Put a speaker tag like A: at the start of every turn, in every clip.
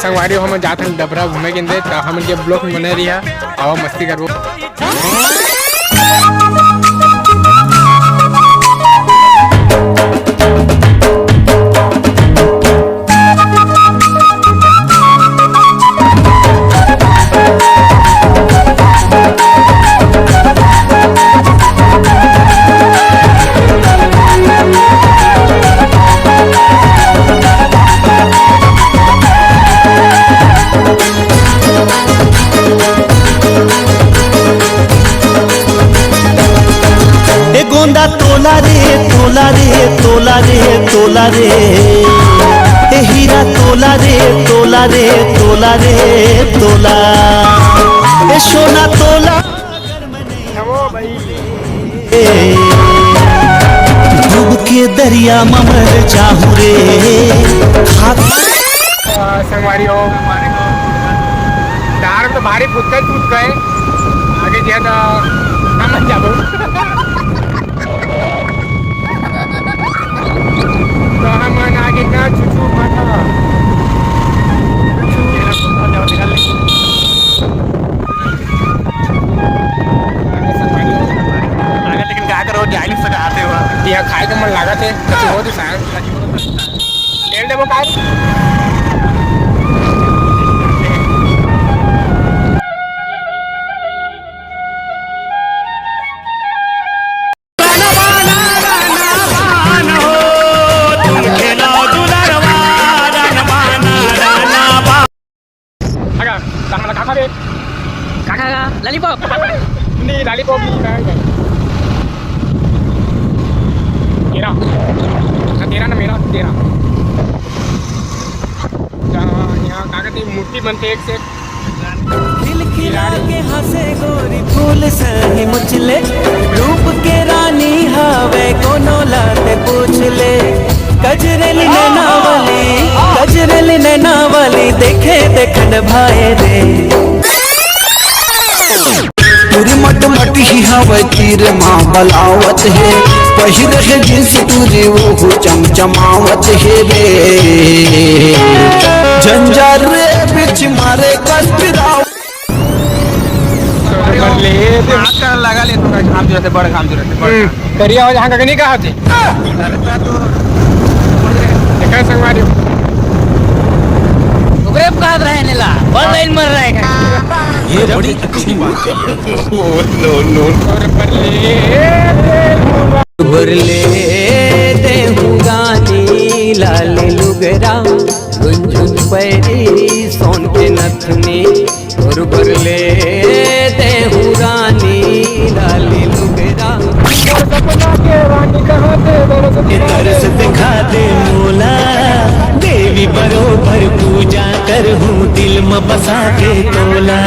A: संगवारी हम जाते हैं डबरा घूमे के अंदर तो हम इनके ब्लॉक में बने रही और मस्ती करबो।
B: तोला रे तोला रे तोला रे तोला रे ए हीरा तोला रे तोला रे तोला रे तोला ए सोना तोला डूब के दरिया ममर चाहू रे
A: संगवारी हो दार तो भारी फुटक गए आगे ज्यादा हम जाबो तो हम आगे का छुछू माता लेकिन क्या करो जा नहीं सका आते हुआ यह खाए का मन लगा थे हो तो शायद ले वो का
C: लॉलीपॉप
A: नहीं लॉलीपॉप नहीं तेरा तेरा ना मेरा तेरा यहाँ कागज मूर्ति बनते एक से
B: दिल खिला के हंसे गोरी फूल सही मुचले रूप के रानी हवे कोनो लाते पूछ ले कजरली नैना वाली देखे देखन भाई रे पूरी मट मट ही हवा तीर माँ बलावत है पहिर है जिस पूरी वो चमचमावत है रे झंझार रे बिच मारे कष्टराव
A: लगा ले तो घाम जो बड़ घाम जो करिया हो जहाँ का नहीं कहा थे देखा संगवारी
C: ग्रेप कहाँ रहने ला ऑनलाइन मर रहा है
B: ये बड़ी अच्छी बात है। बरले देहूगानी लाल लुगरा गुंजुन पैरी सोन के नथनी और बरले देहूगानी लाल लुगरा तरस दिखा दे मोला देवी बरोबर पूजा कर हूँ दिल में बसा के तोला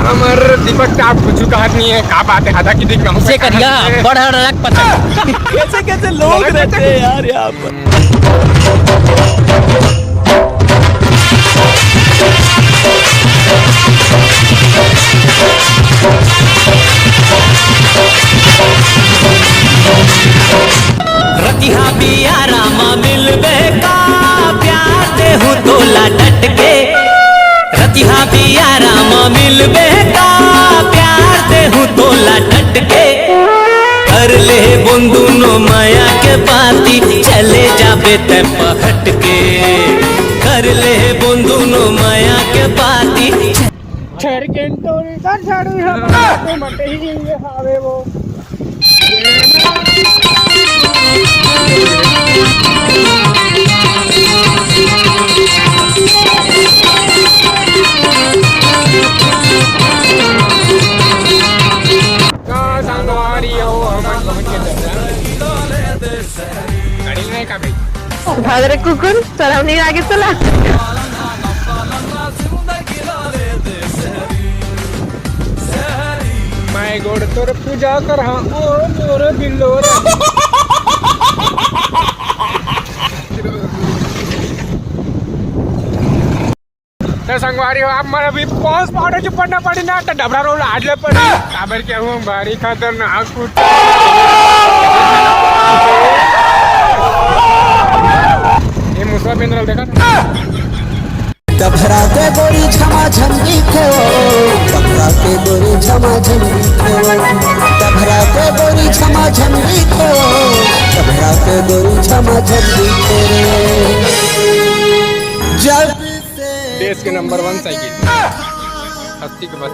A: हमर दीपक का कुछ कहत नहीं है का बात है आधा की दिख
C: से करिया बड़ा रख पता
B: कैसे कैसे लोग रहते हैं यार यहाँ पर रतिहा बिया रामा मिलबे का प्यार दे हूँ तोला डट के रतिहा बिया रामा मिलबे का प्यार दे हूँ तोला डट के कर ले बुंदुनो माया के पाती चले जाबे ते पहट के कर ले बुंदुनो माया के पाती
A: छर के टोरी का छड़ी हम मटे ही आवे वो
D: भादरे कुकुर सरावनी आगे चला
A: मैं गोड़ तोर पूजा कर हाँ ओ मोर दिलो तर संगवारी हो आप मला भी पाऊस पावसाची पडणं पडी ना तर डबरा रोड आडलं पडी काबर क्या हुआ बारी खतरनाक कुठ हे मुसवा पेंद्रल देखा
E: डबरा के गोरी झमा झंडी को डबरा के गोरी झमा झंडी को डबरा के गोरी झमा झंडी को डबरा के गोरी झमा झंडी को जब
A: देश के नंबर 1 साइकिल हस्ती के बस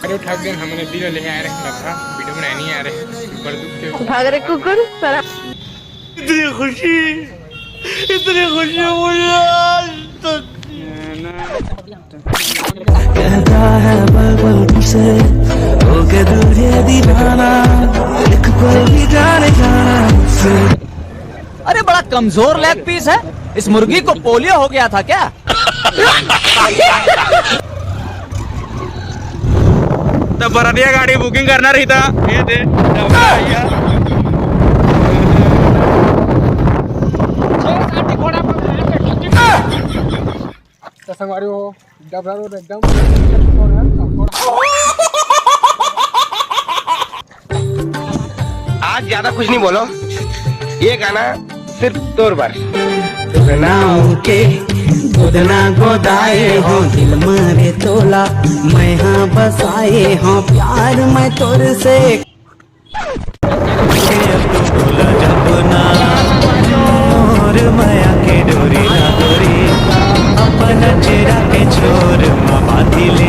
A: अरे उठा के हमने दिल ले आ रहे लफड़ा वीडियो में नहीं आ रहे बड़ दुख के
D: भाग रहे कुकुर चला
C: इतनी खुशी मुझे आज तक
B: कहता है पल पल तुझसे हो के दूरे दीवाना एक पल भी जाने जाना मुझसे।
C: अरे बड़ा कमजोर लेग पीस है, इस मुर्गी को पोलियो हो गया था क्या?
A: तर बरादिया गाडी बुकिंग करणार इथं हे ते संगवारी हो डबरा रोड एकदम आज ज्यादा कुछ नहीं बोलो, ये गाना सिर्फ 2 बार
B: के गोदना गोदाए हो दिल मारे तोला मैं हाँ बसाए हो प्यार मैं तोर से बोला जब ना मोर माया के डोरी ना डोरी अपना चेहरा के छोर बाती ले